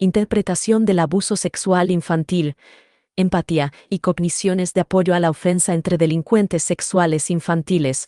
interpretación del abuso sexual infantil, empatía y cogniciones de apoyo a la ofensa entre delincuentes sexuales infantiles.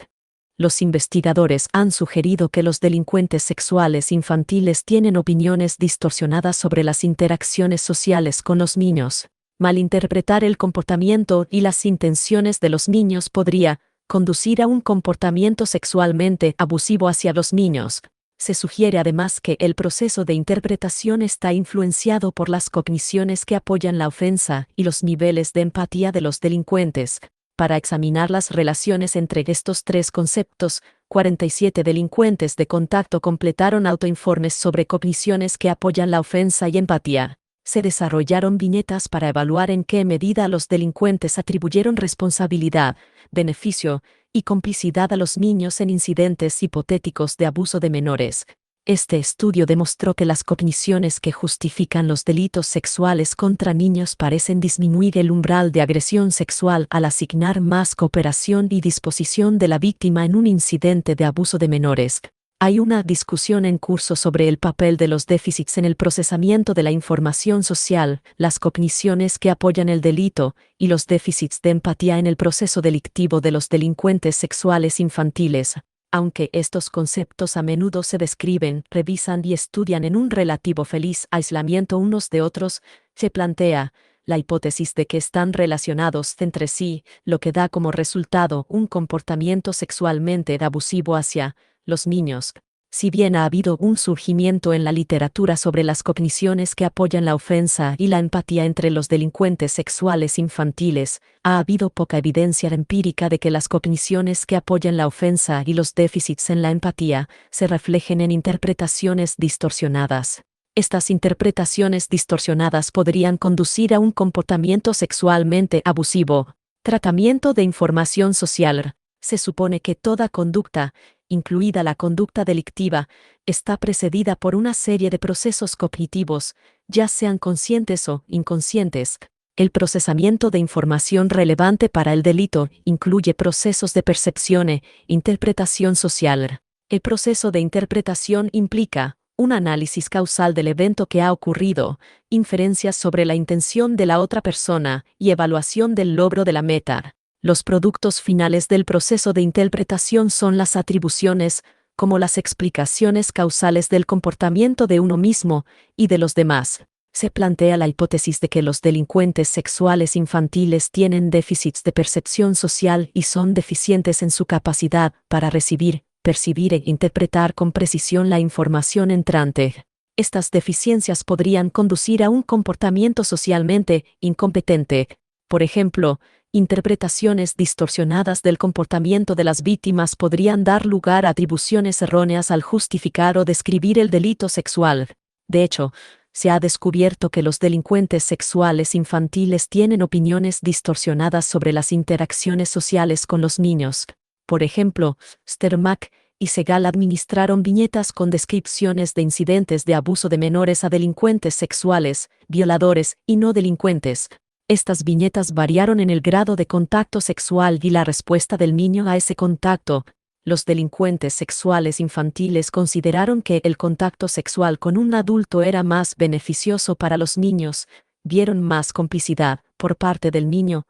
Los investigadores han sugerido que los delincuentes sexuales infantiles tienen opiniones distorsionadas sobre las interacciones sociales con los niños. Malinterpretar el comportamiento y las intenciones de los niños podría conducir a un comportamiento sexualmente abusivo hacia los niños. Se sugiere además que el proceso de interpretación está influenciado por las cogniciones que apoyan la ofensa y los niveles de empatía de los delincuentes. Para examinar las relaciones entre estos tres conceptos, 47 delincuentes de contacto completaron autoinformes sobre cogniciones que apoyan la ofensa y empatía. Se desarrollaron viñetas para evaluar en qué medida los delincuentes atribuyeron responsabilidad, beneficio y complicidad a los niños en incidentes hipotéticos de abuso de menores. Este estudio demostró que las cogniciones que justifican los delitos sexuales contra niños parecen disminuir el umbral de agresión sexual al asignar más cooperación y disposición de la víctima en un incidente de abuso de menores. Hay una discusión en curso sobre el papel de los déficits en el procesamiento de la información social, las cogniciones que apoyan el delito, y los déficits de empatía en el proceso delictivo de los delincuentes sexuales infantiles. Aunque estos conceptos a menudo se describen, revisan y estudian en un relativo feliz aislamiento unos de otros, se plantea la hipótesis de que están relacionados entre sí, lo que da como resultado un comportamiento sexualmente abusivo hacia los niños. Si bien ha habido un surgimiento en la literatura sobre las cogniciones que apoyan la ofensa y la empatía entre los delincuentes sexuales infantiles, ha habido poca evidencia empírica de que las cogniciones que apoyan la ofensa y los déficits en la empatía se reflejen en interpretaciones distorsionadas. Estas interpretaciones distorsionadas podrían conducir a un comportamiento sexualmente abusivo. Tratamiento de información social. Se supone que toda conducta, incluida la conducta delictiva, está precedida por una serie de procesos cognitivos, ya sean conscientes o inconscientes. El procesamiento de información relevante para el delito incluye procesos de percepción e interpretación social. El proceso de interpretación implica un análisis causal del evento que ha ocurrido, inferencias sobre la intención de la otra persona y evaluación del logro de la meta. Los productos finales del proceso de interpretación son las atribuciones, como las explicaciones causales del comportamiento de uno mismo y de los demás. Se plantea la hipótesis de que los delincuentes sexuales infantiles tienen déficits de percepción social y son deficientes en su capacidad para recibir, percibir e interpretar con precisión la información entrante. Estas deficiencias podrían conducir a un comportamiento socialmente incompetente. Por ejemplo, interpretaciones distorsionadas del comportamiento de las víctimas podrían dar lugar a atribuciones erróneas al justificar o describir el delito sexual. De hecho, se ha descubierto que los delincuentes sexuales infantiles tienen opiniones distorsionadas sobre las interacciones sociales con los niños. Por ejemplo, Stermack y Segal administraron viñetas con descripciones de incidentes de abuso de menores a delincuentes sexuales, violadores y no delincuentes. Estas viñetas variaron en el grado de contacto sexual y la respuesta del niño a ese contacto. Los delincuentes sexuales infantiles consideraron que el contacto sexual con un adulto era más beneficioso para los niños, vieron más complicidad por parte del niño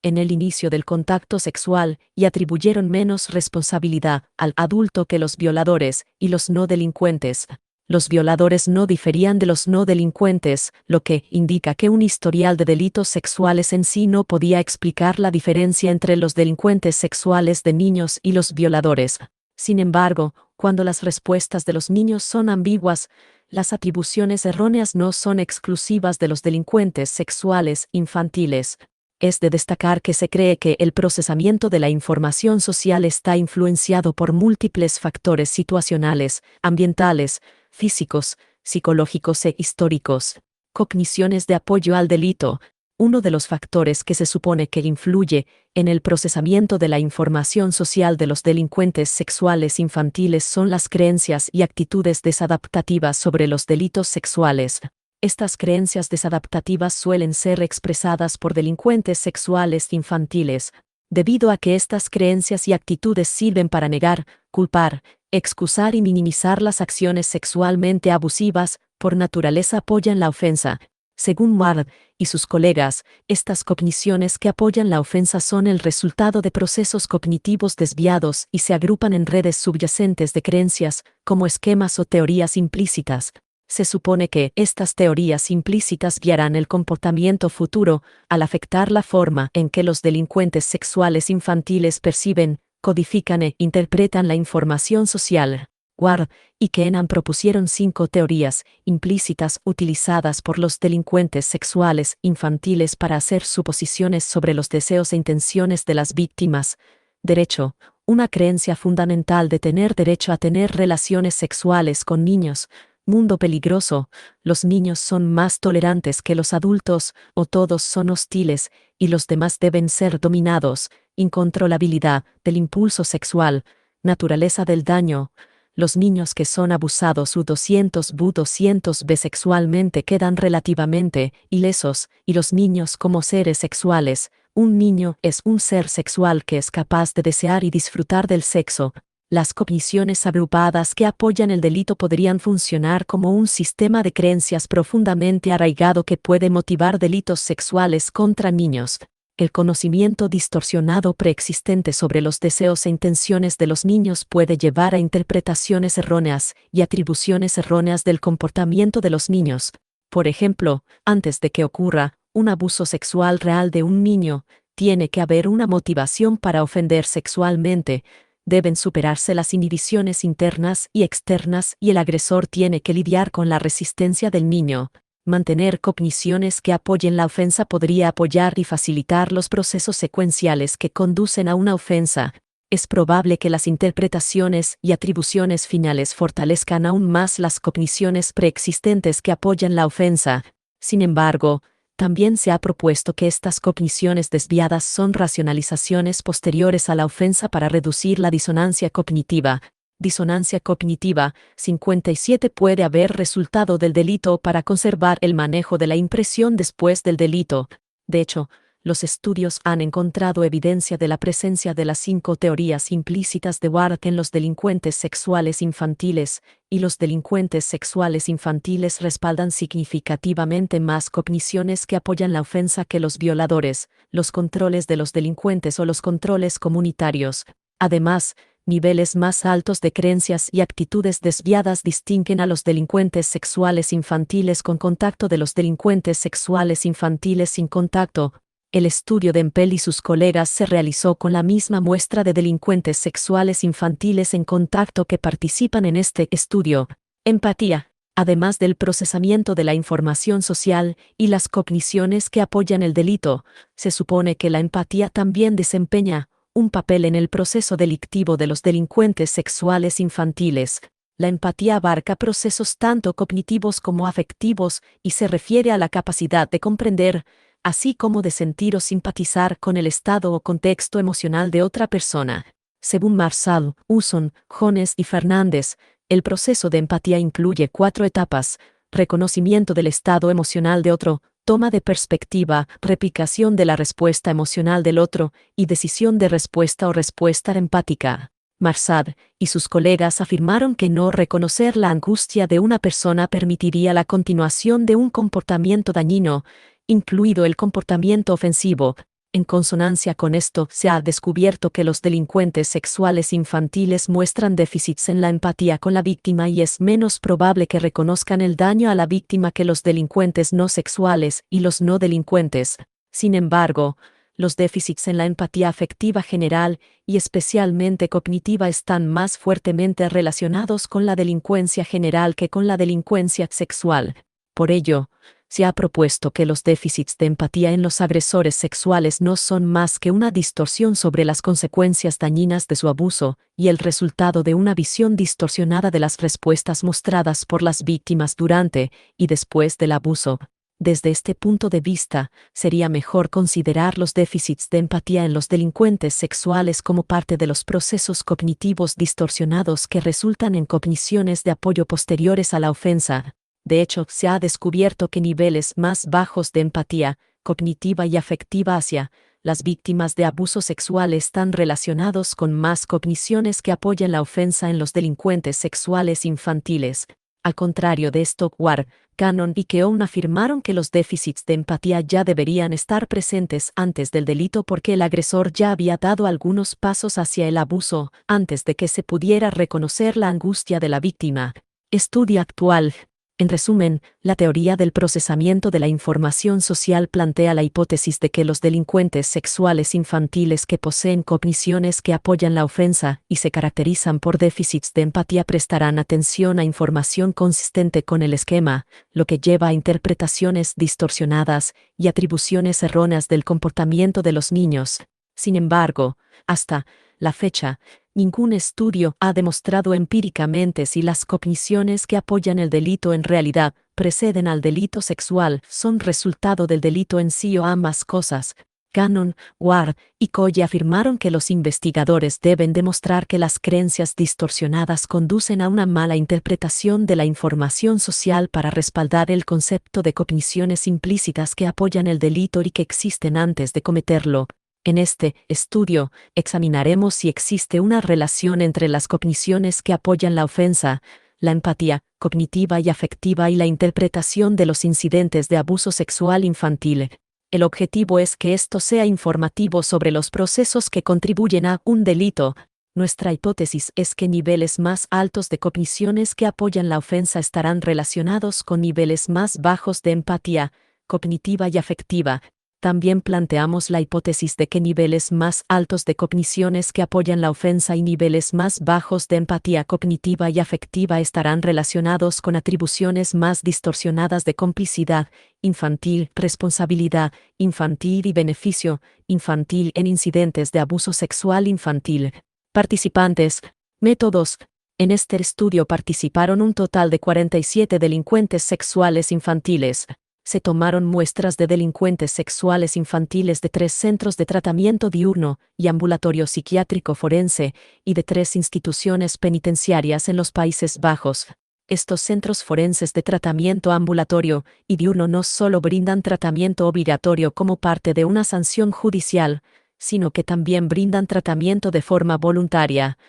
en el inicio del contacto sexual y atribuyeron menos responsabilidad al adulto que los violadores y los no delincuentes. Los violadores no diferían de los no delincuentes, lo que indica que un historial de delitos sexuales en sí no podía explicar la diferencia entre los delincuentes sexuales de niños y los violadores. Sin embargo, cuando las respuestas de los niños son ambiguas, las atribuciones erróneas no son exclusivas de los delincuentes sexuales infantiles. Es de destacar que se cree que el procesamiento de la información social está influenciado por múltiples factores situacionales, ambientales, físicos, psicológicos e históricos. Cogniciones de apoyo al delito. Uno de los factores que se supone que influye en el procesamiento de la información social de los delincuentes sexuales infantiles son las creencias y actitudes desadaptativas sobre los delitos sexuales. Estas creencias desadaptativas suelen ser expresadas por delincuentes sexuales infantiles, debido a que estas creencias y actitudes sirven para negar, culpar, excusar y minimizar las acciones sexualmente abusivas, por naturaleza apoyan la ofensa. Según Ward y sus colegas, estas cogniciones que apoyan la ofensa son el resultado de procesos cognitivos desviados y se agrupan en redes subyacentes de creencias, como esquemas o teorías implícitas. Se supone que estas teorías implícitas guiarán el comportamiento futuro al afectar la forma en que los delincuentes sexuales infantiles perciben, codifican e interpretan la información social. Ward y Kennan propusieron 5 teorías implícitas utilizadas por los delincuentes sexuales infantiles para hacer suposiciones sobre los deseos e intenciones de las víctimas. Derecho, una creencia fundamental de tener derecho a tener relaciones sexuales con niños. Mundo peligroso, los niños son más tolerantes que los adultos, o todos son hostiles, y los demás deben ser dominados. Incontrolabilidad del impulso sexual, naturaleza del daño. Los niños que son abusados U200 sexualmente quedan relativamente ilesos, y los niños como seres sexuales. Un niño es un ser sexual que es capaz de desear y disfrutar del sexo. Las cogniciones agrupadas que apoyan el delito podrían funcionar como un sistema de creencias profundamente arraigado que puede motivar delitos sexuales contra niños. El conocimiento distorsionado preexistente sobre los deseos e intenciones de los niños puede llevar a interpretaciones erróneas y atribuciones erróneas del comportamiento de los niños. Por ejemplo, antes de que ocurra un abuso sexual real de un niño, tiene que haber una motivación para ofender sexualmente. Deben superarse las inhibiciones internas y externas y el agresor tiene que lidiar con la resistencia del niño. Mantener cogniciones que apoyen la ofensa podría apoyar y facilitar los procesos secuenciales que conducen a una ofensa. Es probable que las interpretaciones y atribuciones finales fortalezcan aún más las cogniciones preexistentes que apoyan la ofensa. Sin embargo, también se ha propuesto que estas cogniciones desviadas son racionalizaciones posteriores a la ofensa para reducir la disonancia cognitiva. Disonancia cognitiva 57 puede haber resultado del delito para conservar el manejo de la impresión después del delito. De hecho, los estudios han encontrado evidencia de la presencia de las 5 teorías implícitas de Ward en los delincuentes sexuales infantiles, y los delincuentes sexuales infantiles respaldan significativamente más cogniciones que apoyan la ofensa que los violadores, los controles de los delincuentes o los controles comunitarios. Además, niveles más altos de creencias y actitudes desviadas distinguen a los delincuentes sexuales infantiles con contacto de los delincuentes sexuales infantiles sin contacto. El estudio de Empel y sus colegas se realizó con la misma muestra de delincuentes sexuales infantiles en contacto que participan en este estudio. Empatía. Además del procesamiento de la información social y las cogniciones que apoyan el delito, se supone que la empatía también desempeña un papel en el proceso delictivo de los delincuentes sexuales infantiles. La empatía abarca procesos tanto cognitivos como afectivos y se refiere a la capacidad de comprender, así como de sentir o simpatizar con el estado o contexto emocional de otra persona. Según Marsal, Uson, Jones y Fernández, el proceso de empatía incluye 4 etapas: reconocimiento del estado emocional de otro, toma de perspectiva, replicación de la respuesta emocional del otro, y decisión de respuesta o respuesta empática. Marsad y sus colegas afirmaron que no reconocer la angustia de una persona permitiría la continuación de un comportamiento dañino, incluido el comportamiento ofensivo. En consonancia con esto, se ha descubierto que los delincuentes sexuales infantiles muestran déficits en la empatía con la víctima y es menos probable que reconozcan el daño a la víctima que los delincuentes no sexuales y los no delincuentes. Sin embargo, los déficits en la empatía afectiva general y especialmente cognitiva están más fuertemente relacionados con la delincuencia general que con la delincuencia sexual. Por ello, se ha propuesto que los déficits de empatía en los agresores sexuales no son más que una distorsión sobre las consecuencias dañinas de su abuso y el resultado de una visión distorsionada de las respuestas mostradas por las víctimas durante y después del abuso. Desde este punto de vista, sería mejor considerar los déficits de empatía en los delincuentes sexuales como parte de los procesos cognitivos distorsionados que resultan en cogniciones de apoyo posteriores a la ofensa. De hecho, se ha descubierto que niveles más bajos de empatía, cognitiva y afectiva hacia las víctimas de abuso sexual están relacionados con más cogniciones que apoyan la ofensa en los delincuentes sexuales infantiles. Al contrario de Stockwar, Cannon y Keown afirmaron que los déficits de empatía ya deberían estar presentes antes del delito porque el agresor ya había dado algunos pasos hacia el abuso antes de que se pudiera reconocer la angustia de la víctima. Estudio actual. En resumen, la teoría del procesamiento de la información social plantea la hipótesis de que los delincuentes sexuales infantiles que poseen cogniciones que apoyan la ofensa y se caracterizan por déficits de empatía prestarán atención a información consistente con el esquema, lo que lleva a interpretaciones distorsionadas y atribuciones erróneas del comportamiento de los niños. Sin embargo, hasta la fecha, ningún estudio ha demostrado empíricamente si las cogniciones que apoyan el delito en realidad preceden al delito sexual, son resultado del delito en sí o ambas cosas. Cannon, Ward y Coye afirmaron que los investigadores deben demostrar que las creencias distorsionadas conducen a una mala interpretación de la información social para respaldar el concepto de cogniciones implícitas que apoyan el delito y que existen antes de cometerlo. En este estudio, examinaremos si existe una relación entre las cogniciones que apoyan la ofensa, la empatía cognitiva y afectiva y la interpretación de los incidentes de abuso sexual infantil. El objetivo es que esto sea informativo sobre los procesos que contribuyen a un delito. Nuestra hipótesis es que niveles más altos de cogniciones que apoyan la ofensa estarán relacionados con niveles más bajos de empatía cognitiva y afectiva. También planteamos la hipótesis de que niveles más altos de cogniciones que apoyan la ofensa y niveles más bajos de empatía cognitiva y afectiva estarán relacionados con atribuciones más distorsionadas de complicidad infantil, responsabilidad infantil y beneficio infantil en incidentes de abuso sexual infantil. Participantes. Métodos. En este estudio participaron un total de 47 delincuentes sexuales infantiles. Se tomaron muestras de delincuentes sexuales infantiles de 3 centros de tratamiento diurno y ambulatorio psiquiátrico forense y de 3 instituciones penitenciarias en los Países Bajos. Estos centros forenses de tratamiento ambulatorio y diurno no solo brindan tratamiento obligatorio como parte de una sanción judicial, sino que también brindan tratamiento de forma voluntaria.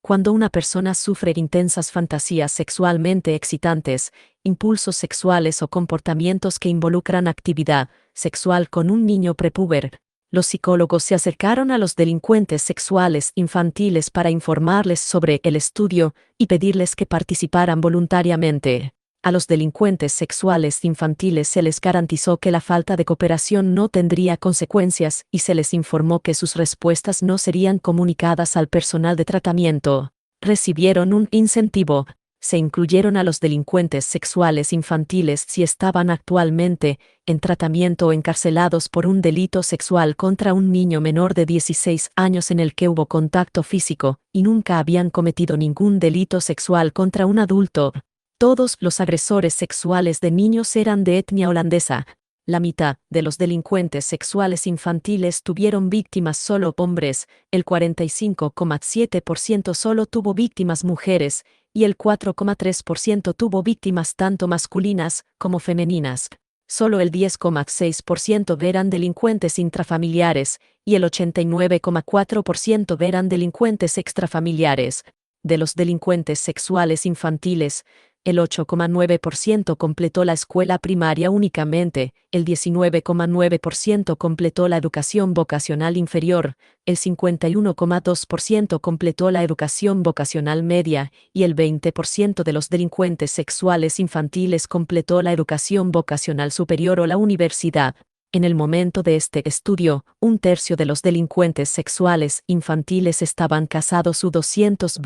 Cuando una persona sufre intensas fantasías sexualmente excitantes, impulsos sexuales o comportamientos que involucran actividad sexual con un niño prepúber, los psicólogos se acercaron a los delincuentes sexuales infantiles para informarles sobre el estudio y pedirles que participaran voluntariamente. A los delincuentes sexuales infantiles se les garantizó que la falta de cooperación no tendría consecuencias y se les informó que sus respuestas no serían comunicadas al personal de tratamiento. Recibieron un incentivo. Se incluyeron a los delincuentes sexuales infantiles si estaban actualmente en tratamiento o encarcelados por un delito sexual contra un niño menor de 16 años en el que hubo contacto físico y nunca habían cometido ningún delito sexual contra un adulto. Todos los agresores sexuales de niños eran de etnia holandesa. La mitad de los delincuentes sexuales infantiles tuvieron víctimas solo hombres, el 45,7% solo tuvo víctimas mujeres, y el 4,3% tuvo víctimas tanto masculinas como femeninas. Solo el 10,6% eran delincuentes intrafamiliares, y el 89,4% eran delincuentes extrafamiliares. De los delincuentes sexuales infantiles, el 8,9% completó la escuela primaria únicamente, el 19,9% completó la educación vocacional inferior, el 51,2% completó la educación vocacional media y el 20% de los delincuentes sexuales infantiles completó la educación vocacional superior o la universidad. En el momento de este estudio, 1/3 de los delincuentes sexuales infantiles estaban casados u 200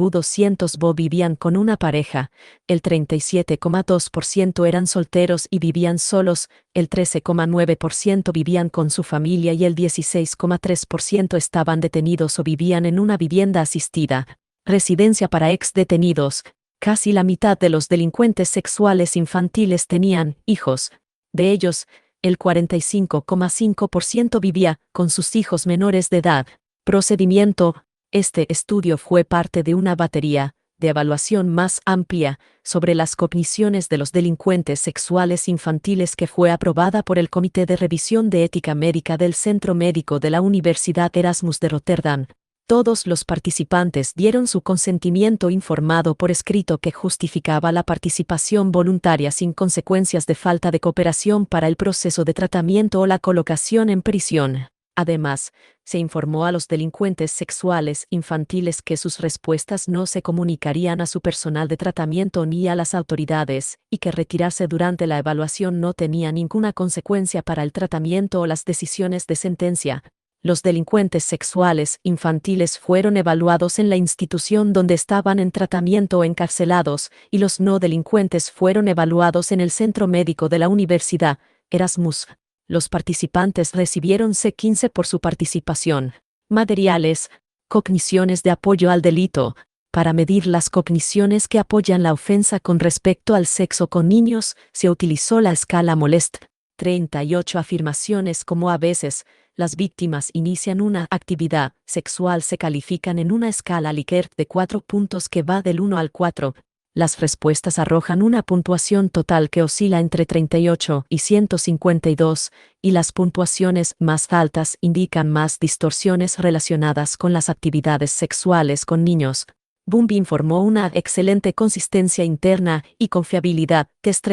vivían con una pareja, el 37,2% eran solteros y vivían solos, el 13,9% vivían con su familia y el 16,3% estaban detenidos o vivían en una vivienda asistida. Residencia para ex-detenidos. Casi la mitad de los delincuentes sexuales infantiles tenían hijos. De ellos, el 45,5% vivía con sus hijos menores de edad. Procedimiento. Este estudio fue parte de una batería de evaluación más amplia sobre las cogniciones de los delincuentes sexuales infantiles que fue aprobada por el Comité de Revisión de Ética Médica del Centro Médico de la Universidad Erasmus de Rotterdam. Todos los participantes dieron su consentimiento informado por escrito que justificaba la participación voluntaria sin consecuencias de falta de cooperación para el proceso de tratamiento o la colocación en prisión. Además, se informó a los delincuentes sexuales infantiles que sus respuestas no se comunicarían a su personal de tratamiento ni a las autoridades, y que retirarse durante la evaluación no tenía ninguna consecuencia para el tratamiento o las decisiones de sentencia. Los delincuentes sexuales infantiles fueron evaluados en la institución donde estaban en tratamiento o encarcelados, y los no delincuentes fueron evaluados en el centro médico de la Universidad Erasmus. Los participantes recibieron C15 por su participación. Materiales: cogniciones de apoyo al delito. Para medir las cogniciones que apoyan la ofensa con respecto al sexo con niños, se utilizó la escala Molest. 38 afirmaciones como a veces las víctimas inician una actividad sexual se califican en una escala Likert de 4 puntos que va del 1 al 4. Las respuestas arrojan una puntuación total que oscila entre 38 y 152, y las puntuaciones más altas indican más distorsiones relacionadas con las actividades sexuales con niños. Bumby informó una excelente consistencia interna y confiabilidad test.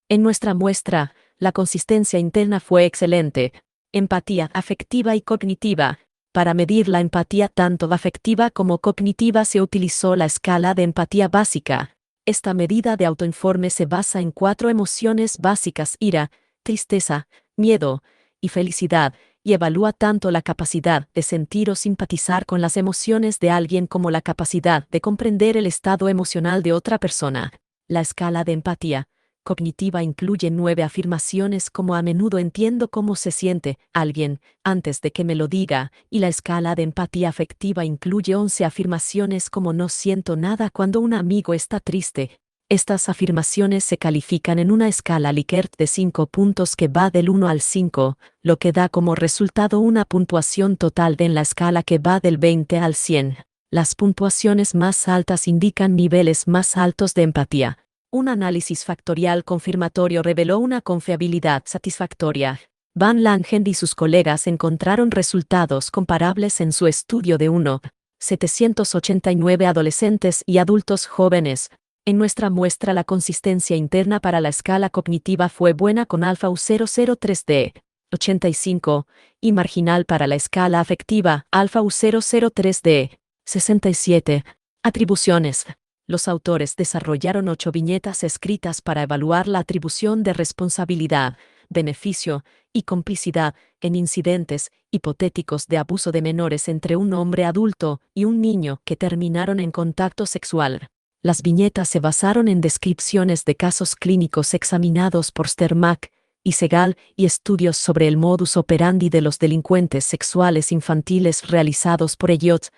En nuestra muestra, la consistencia interna fue excelente. Empatía afectiva y cognitiva. Para medir la empatía tanto afectiva como cognitiva se utilizó la escala de empatía básica. Esta medida de autoinforme se basa en 4 emociones básicas: ira, tristeza, miedo y felicidad, y evalúa tanto la capacidad de sentir o simpatizar con las emociones de alguien como la capacidad de comprender el estado emocional de otra persona. La escala de empatía cognitiva incluye 9 afirmaciones como a menudo entiendo cómo se siente alguien antes de que me lo diga, y la escala de empatía afectiva incluye 11 afirmaciones como no siento nada cuando un amigo está triste. Estas afirmaciones se califican en una escala Likert de 5 puntos que va del 1 al 5, lo que da como resultado una puntuación total en la escala que va del 20 al 100. Las puntuaciones más altas indican niveles más altos de empatía. Un análisis factorial confirmatorio reveló una confiabilidad satisfactoria. Van Langen y sus colegas encontraron resultados comparables en su estudio de 1.789 adolescentes y adultos jóvenes. En nuestra muestra la consistencia interna para la escala cognitiva fue buena con alfa U003D, 85, y marginal para la escala afectiva alfa U003D, 67. Atribuciones. Los autores desarrollaron 8 viñetas escritas para evaluar la atribución de responsabilidad, beneficio y complicidad en incidentes hipotéticos de abuso de menores entre un hombre adulto y un niño que terminaron en contacto sexual. Las viñetas se basaron en descripciones de casos clínicos examinados por Stermack y Segal y estudios sobre el modus operandi de los delincuentes sexuales infantiles realizados por Elliot,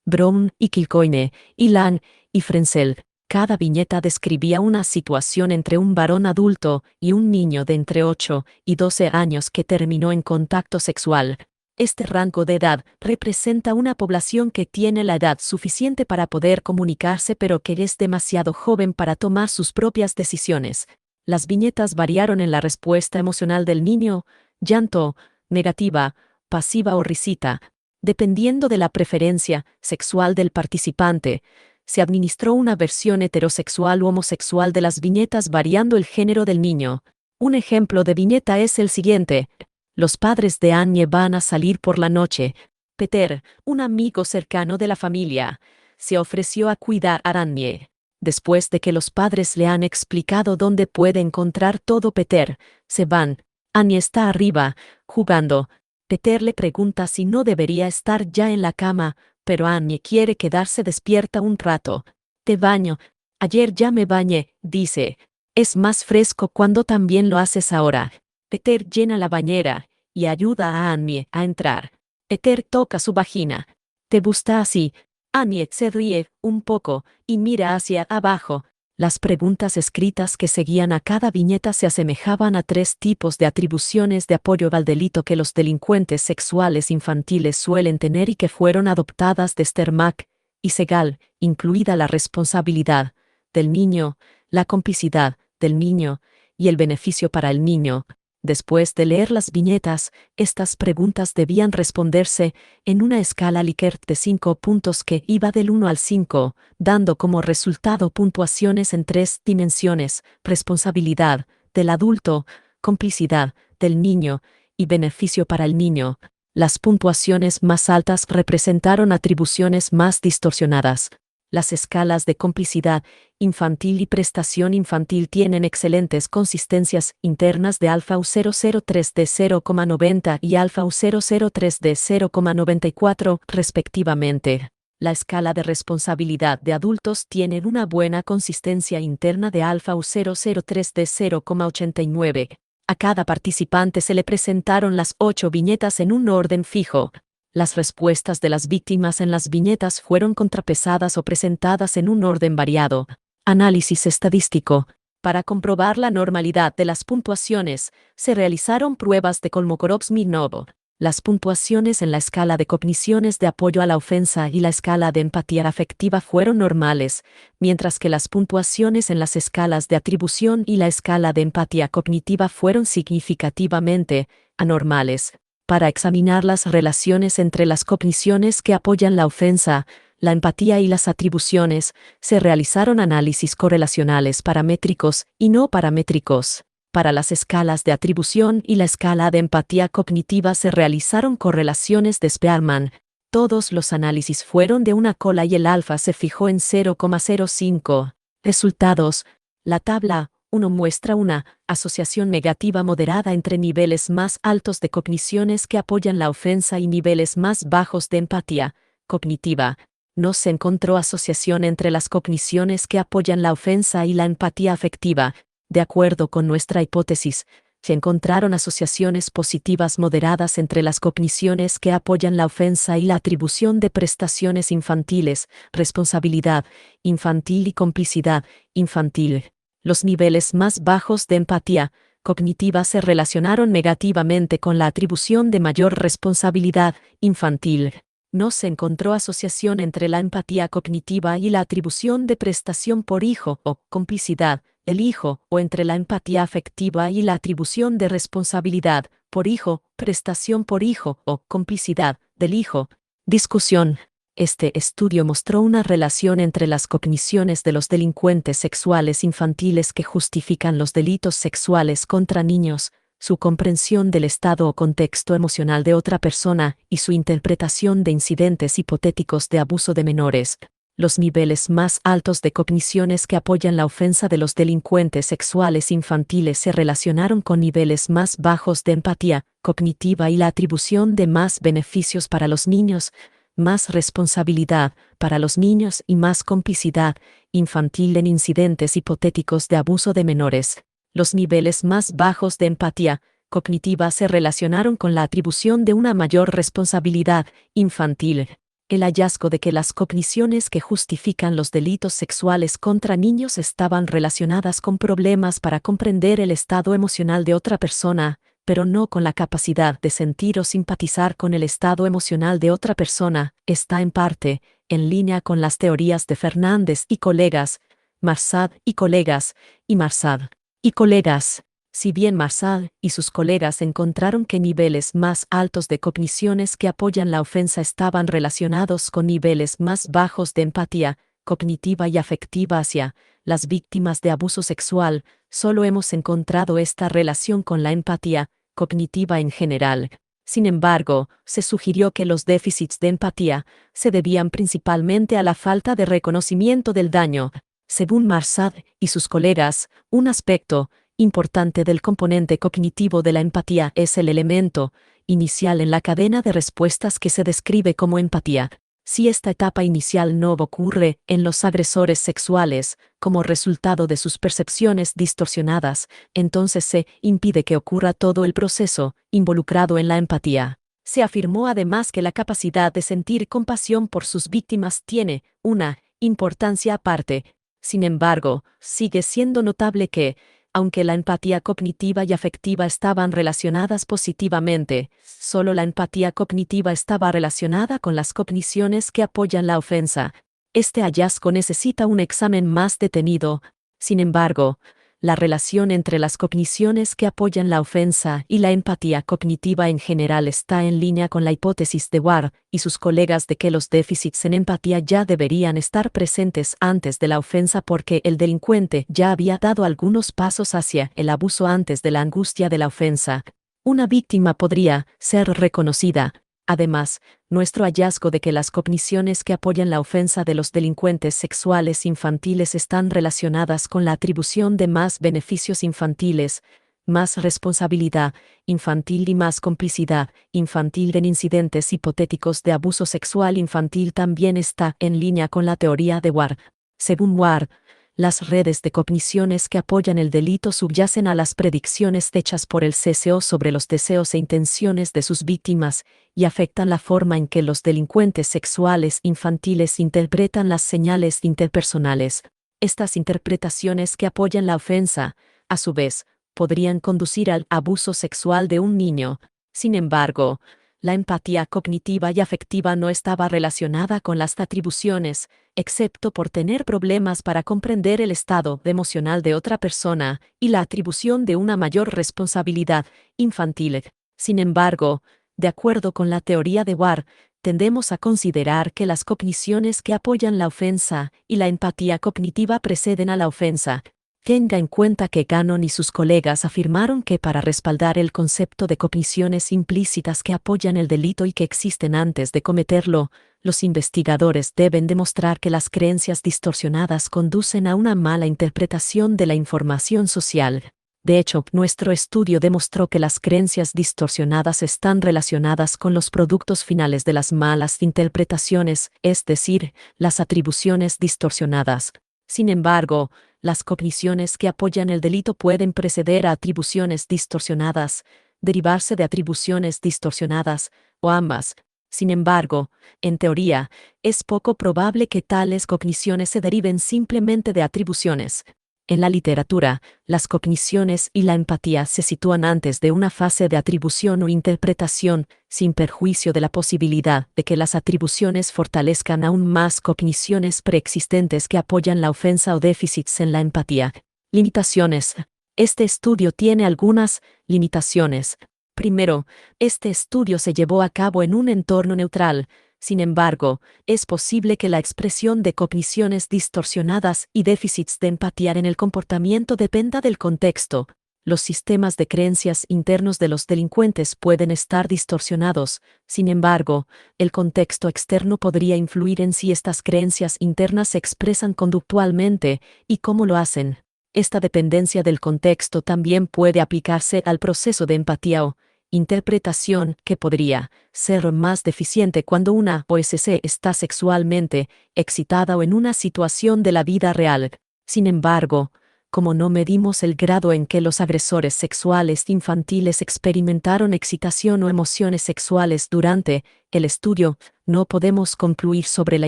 Brown y Kilcoyne, y Lang y Frenzel. Cada viñeta describía una situación entre un varón adulto y un niño de entre 8 y 12 años que terminó en contacto sexual. Este rango de edad representa una población que tiene la edad suficiente para poder comunicarse pero que es demasiado joven para tomar sus propias decisiones. Las viñetas variaron en la respuesta emocional del niño: llanto, negativa, pasiva o risita. Dependiendo de la preferencia sexual del participante, se administró una versión heterosexual u homosexual de las viñetas variando el género del niño. Un ejemplo de viñeta es el siguiente. Los padres de Anye van a salir por la noche. Peter, un amigo cercano de la familia, se ofreció a cuidar a Anye. Después de que los padres le han explicado dónde puede encontrar todo, Peter se van. Anye está arriba, jugando. Peter le pregunta si no debería estar ya en la cama, pero Anye quiere quedarse despierta un rato. Te baño. Ayer ya me bañé, dice. Es más fresco cuando también lo haces ahora. Peter llena la bañera y ayuda a Anye a entrar. Peter toca su vagina. ¿Te gusta así? Anye se ríe un poco y mira hacia abajo. Las preguntas escritas que seguían a cada viñeta se asemejaban a 3 tipos de atribuciones de apoyo al delito que los delincuentes sexuales infantiles suelen tener y que fueron adoptadas de Stermack y Segal, incluida la responsabilidad del niño, la complicidad del niño y el beneficio para el niño. Después de leer las viñetas, estas preguntas debían responderse en una escala Likert de 5 puntos que iba del 1 al 5, dando como resultado puntuaciones en 3 dimensiones: responsabilidad del adulto, complicidad del niño y beneficio para el niño. Las puntuaciones más altas representaron atribuciones más distorsionadas. Las escalas de complicidad infantil y prestación infantil tienen excelentes consistencias internas de alfa U003 de 0,90 y alfa U003 de 0,94, respectivamente. La escala de responsabilidad de adultos tiene una buena consistencia interna de alfa U003 de 0,89. A cada participante se le presentaron las 8 viñetas en un orden fijo. Las respuestas de las víctimas en las viñetas fueron contrapesadas o presentadas en un orden variado. Análisis estadístico. Para comprobar la normalidad de las puntuaciones, se realizaron pruebas de Kolmogorov-Smirnov. Las puntuaciones en la escala de cogniciones de apoyo a la ofensa y la escala de empatía afectiva fueron normales, mientras que las puntuaciones en las escalas de atribución y la escala de empatía cognitiva fueron significativamente anormales. Para examinar las relaciones entre las cogniciones que apoyan la ofensa, la empatía y las atribuciones, se realizaron análisis correlacionales paramétricos y no paramétricos. Para las escalas de atribución y la escala de empatía cognitiva se realizaron correlaciones de Spearman. Todos los análisis fueron de una cola y el alfa se fijó en 0,05. Resultados. La tabla 1 muestra una asociación negativa moderada entre niveles más altos de cogniciones que apoyan la ofensa y niveles más bajos de empatía cognitiva. No se encontró asociación entre las cogniciones que apoyan la ofensa y la empatía afectiva. De acuerdo con nuestra hipótesis, se encontraron asociaciones positivas moderadas entre las cogniciones que apoyan la ofensa y la atribución de prestaciones infantiles, responsabilidad infantil y complicidad infantil. Los niveles más bajos de empatía cognitiva se relacionaron negativamente con la atribución de mayor responsabilidad infantil. No se encontró asociación entre la empatía cognitiva y la atribución de prestación por hijo o complicidad del hijo, o entre la empatía afectiva y la atribución de responsabilidad por hijo, prestación por hijo o complicidad del hijo. Discusión. Este estudio mostró una relación entre las cogniciones de los delincuentes sexuales infantiles que justifican los delitos sexuales contra niños, su comprensión del estado o contexto emocional de otra persona y su interpretación de incidentes hipotéticos de abuso de menores. Los niveles más altos de cogniciones que apoyan la ofensa de los delincuentes sexuales infantiles se relacionaron con niveles más bajos de empatía cognitiva y la atribución de más beneficios para los niños, más responsabilidad para los niños y más complicidad infantil en incidentes hipotéticos de abuso de menores. Los niveles más bajos de empatía cognitiva se relacionaron con la atribución de una mayor responsabilidad infantil. El hallazgo de que las cogniciones que justifican los delitos sexuales contra niños estaban relacionadas con problemas para comprender el estado emocional de otra persona, pero no con la capacidad de sentir o simpatizar con el estado emocional de otra persona, está en parte en línea con las teorías de Fernández y colegas, Marsad y colegas, y Marsad y colegas. Si bien Marsad y sus colegas encontraron que niveles más altos de cogniciones que apoyan la ofensa estaban relacionados con niveles más bajos de empatía cognitiva y afectiva hacia las víctimas de abuso sexual, solo hemos encontrado esta relación con la empatía cognitiva en general. Sin embargo, se sugirió que los déficits de empatía se debían principalmente a la falta de reconocimiento del daño. Según Marsad y sus colegas, un aspecto importante del componente cognitivo de la empatía es el elemento inicial en la cadena de respuestas que se describe como empatía. Si esta etapa inicial no ocurre en los agresores sexuales, como resultado de sus percepciones distorsionadas, entonces se impide que ocurra todo el proceso involucrado en la empatía. Se afirmó además que la capacidad de sentir compasión por sus víctimas tiene una importancia aparte. Sin embargo, sigue siendo notable que, aunque la empatía cognitiva y afectiva estaban relacionadas positivamente, solo la empatía cognitiva estaba relacionada con las cogniciones que apoyan la ofensa. Este hallazgo necesita un examen más detenido. Sin embargo, La relación entre las cogniciones que apoyan la ofensa y la empatía cognitiva en general está en línea con la hipótesis de Ward y sus colegas de que los déficits en empatía ya deberían estar presentes antes de la ofensa porque el delincuente ya había dado algunos pasos hacia el abuso antes de la angustia de la ofensa. Una víctima podría ser reconocida. Además, nuestro hallazgo de que las cogniciones que apoyan la ofensa de los delincuentes sexuales infantiles están relacionadas con la atribución de más beneficios infantiles, más responsabilidad infantil y más complicidad infantil en incidentes hipotéticos de abuso sexual infantil también está en línea con la teoría de Ward. Según Ward, las redes de cogniciones que apoyan el delito subyacen a las predicciones hechas por el CCO sobre los deseos e intenciones de sus víctimas y afectan la forma en que los delincuentes sexuales infantiles interpretan las señales interpersonales. Estas interpretaciones que apoyan la ofensa, a su vez, podrían conducir al abuso sexual de un niño. Sin embargo, la empatía cognitiva y afectiva no estaba relacionada con las atribuciones, excepto por tener problemas para comprender el estado emocional de otra persona y la atribución de una mayor responsabilidad infantil. Sin embargo, de acuerdo con la teoría de Ward, tendemos a considerar que las cogniciones que apoyan la ofensa y la empatía cognitiva preceden a la ofensa. Tenga en cuenta que Gannon y sus colegas afirmaron que para respaldar el concepto de cogniciones implícitas que apoyan el delito y que existen antes de cometerlo, los investigadores deben demostrar que las creencias distorsionadas conducen a una mala interpretación de la información social. De hecho, nuestro estudio demostró que las creencias distorsionadas están relacionadas con los productos finales de las malas interpretaciones, es decir, las atribuciones distorsionadas. Sin embargo, las cogniciones que apoyan el delito pueden preceder a atribuciones distorsionadas, derivarse de atribuciones distorsionadas, o ambas. Sin embargo, en teoría, es poco probable que tales cogniciones se deriven simplemente de atribuciones. En la literatura, las cogniciones y la empatía se sitúan antes de una fase de atribución o interpretación, sin perjuicio de la posibilidad de que las atribuciones fortalezcan aún más cogniciones preexistentes que apoyan la ofensa o déficits en la empatía. Limitaciones. Este estudio tiene algunas limitaciones. Primero, este estudio se llevó a cabo en un entorno neutral. Sin embargo, es posible que la expresión de cogniciones distorsionadas y déficits de empatía en el comportamiento dependa del contexto. Los sistemas de creencias internos de los delincuentes pueden estar distorsionados. Sin embargo, el contexto externo podría influir en si estas creencias internas se expresan conductualmente y cómo lo hacen. Esta dependencia del contexto también puede aplicarse al proceso de empatía o interpretación, que podría ser más deficiente cuando una OSC está sexualmente excitada o en una situación de la vida real. Sin embargo, como no medimos el grado en que los agresores sexuales infantiles experimentaron excitación o emociones sexuales durante el estudio, no podemos concluir sobre la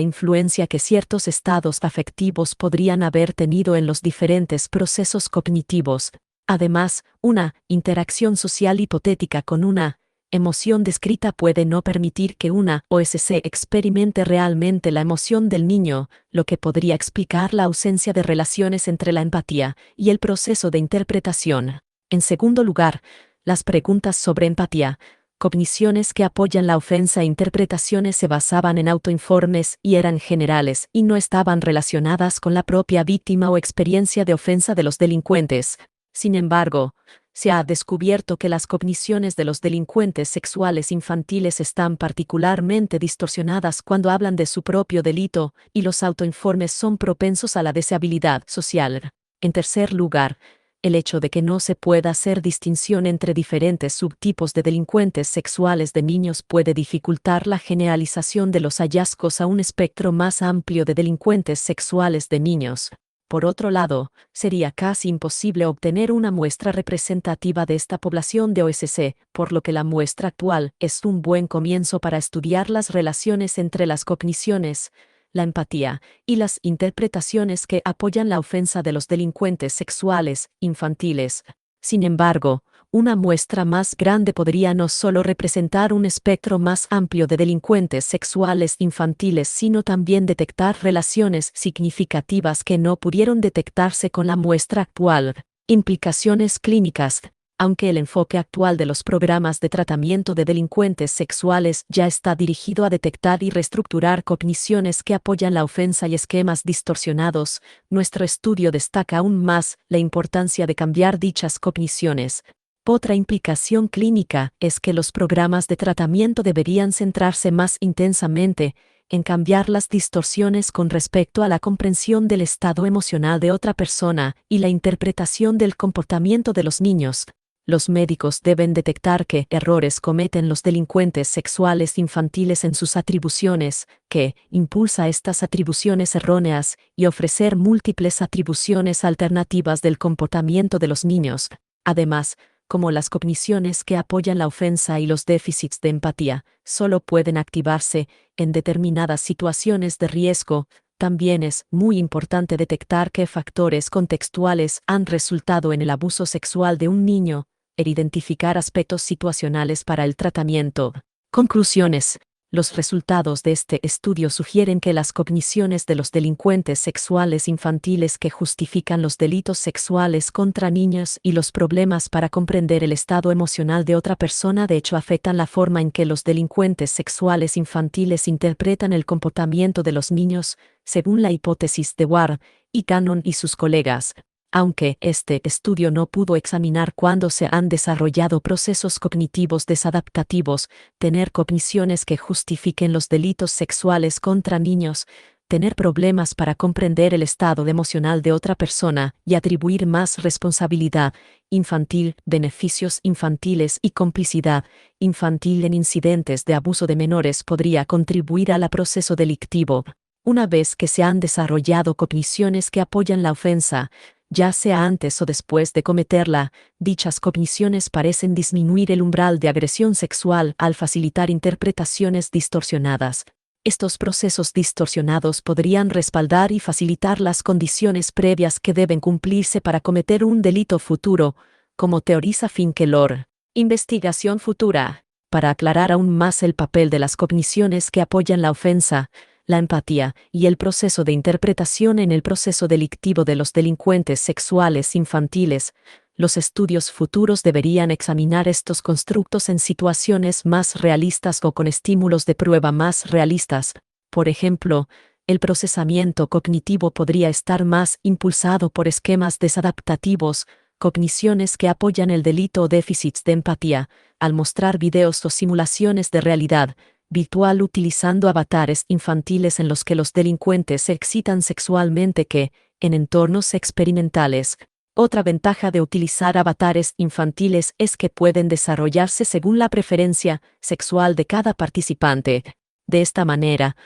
influencia que ciertos estados afectivos podrían haber tenido en los diferentes procesos cognitivos. Además, una interacción social hipotética con una emoción descrita puede no permitir que una OSC experimente realmente la emoción del niño, lo que podría explicar la ausencia de relaciones entre la empatía y el proceso de interpretación. En segundo lugar, las preguntas sobre empatía, cogniciones que apoyan la ofensa e interpretaciones se basaban en autoinformes y eran generales y no estaban relacionadas con la propia víctima o experiencia de ofensa de los delincuentes. Sin embargo, se ha descubierto que las cogniciones de los delincuentes sexuales infantiles están particularmente distorsionadas cuando hablan de su propio delito, y los autoinformes son propensos a la deseabilidad social. En tercer lugar, el hecho de que no se pueda hacer distinción entre diferentes subtipos de delincuentes sexuales de niños puede dificultar la generalización de los hallazgos a un espectro más amplio de delincuentes sexuales de niños. Por otro lado, sería casi imposible obtener una muestra representativa de esta población de OSC, por lo que la muestra actual es un buen comienzo para estudiar las relaciones entre las cogniciones, la empatía y las interpretaciones que apoyan la ofensa de los delincuentes sexuales infantiles. Sin embargo, una muestra más grande podría no solo representar un espectro más amplio de delincuentes sexuales infantiles, sino también detectar relaciones significativas que no pudieron detectarse con la muestra actual. Implicaciones clínicas. Aunque el enfoque actual de los programas de tratamiento de delincuentes sexuales ya está dirigido a detectar y reestructurar cogniciones que apoyan la ofensa y esquemas distorsionados, nuestro estudio destaca aún más la importancia de cambiar dichas cogniciones. Otra implicación clínica es que los programas de tratamiento deberían centrarse más intensamente en cambiar las distorsiones con respecto a la comprensión del estado emocional de otra persona y la interpretación del comportamiento de los niños. Los médicos deben detectar qué errores cometen los delincuentes sexuales infantiles en sus atribuciones, qué impulsa estas atribuciones erróneas, y ofrecer múltiples atribuciones alternativas del comportamiento de los niños. Además, como las cogniciones que apoyan la ofensa y los déficits de empatía solo pueden activarse en determinadas situaciones de riesgo, también es muy importante detectar qué factores contextuales han resultado en el abuso sexual de un niño, e identificar aspectos situacionales para el tratamiento. Conclusiones. Los resultados de este estudio sugieren que las cogniciones de los delincuentes sexuales infantiles que justifican los delitos sexuales contra niños y los problemas para comprender el estado emocional de otra persona de hecho afectan la forma en que los delincuentes sexuales infantiles interpretan el comportamiento de los niños, según la hipótesis de Ward y Cannon y sus colegas. Aunque este estudio no pudo examinar cuándo se han desarrollado procesos cognitivos desadaptativos, tener cogniciones que justifiquen los delitos sexuales contra niños, tener problemas para comprender el estado emocional de otra persona y atribuir más responsabilidad infantil, beneficios infantiles y complicidad infantil en incidentes de abuso de menores podría contribuir al proceso delictivo. Una vez que se han desarrollado cogniciones que apoyan la ofensa, ya sea antes o después de cometerla, dichas cogniciones parecen disminuir el umbral de agresión sexual al facilitar interpretaciones distorsionadas. Estos procesos distorsionados podrían respaldar y facilitar las condiciones previas que deben cumplirse para cometer un delito futuro, como teoriza Finkelor. Investigación futura. Para aclarar aún más el papel de las cogniciones que apoyan la ofensa, la empatía y el proceso de interpretación en el proceso delictivo de los delincuentes sexuales infantiles, los estudios futuros deberían examinar estos constructos en situaciones más realistas o con estímulos de prueba más realistas. Por ejemplo, el procesamiento cognitivo podría estar más impulsado por esquemas desadaptativos, cogniciones que apoyan el delito o déficits de empatía, al mostrar videos o simulaciones de realidad virtual utilizando avatares infantiles en los que los delincuentes se excitan sexualmente en entornos experimentales. Otra ventaja de utilizar avatares infantiles es que pueden desarrollarse según la preferencia sexual de cada participante. De esta manera,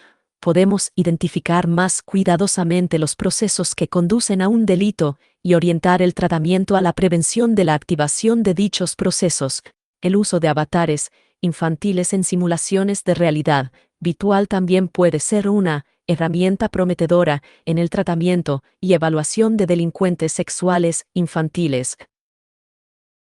podemos identificar más cuidadosamente los procesos que conducen a un delito y orientar el tratamiento a la prevención de la activación de dichos procesos. El uso de avatares infantiles en simulaciones de realidad virtual también puede ser una herramienta prometedora en el tratamiento y evaluación de delincuentes sexuales infantiles.